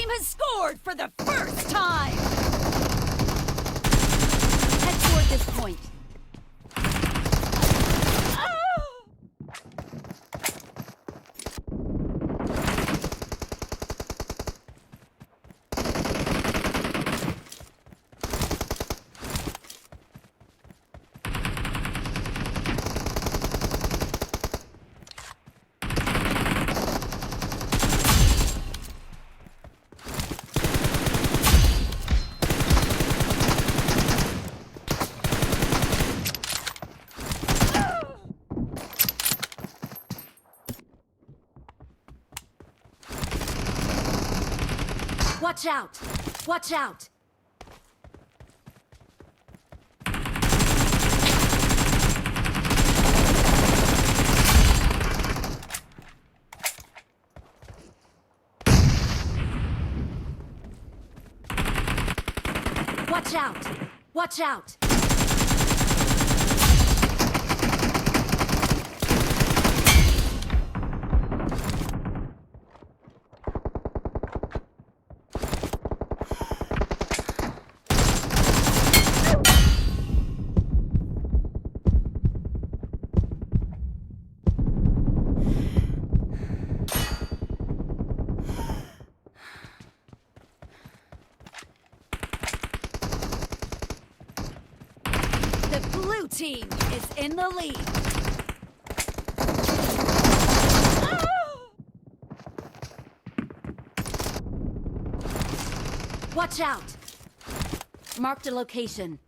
team has scored for the first time! Head toward this point. Watch out! Watch out! Watch out! Watch out! The blue team is in the lead. Watch out! Marked a location.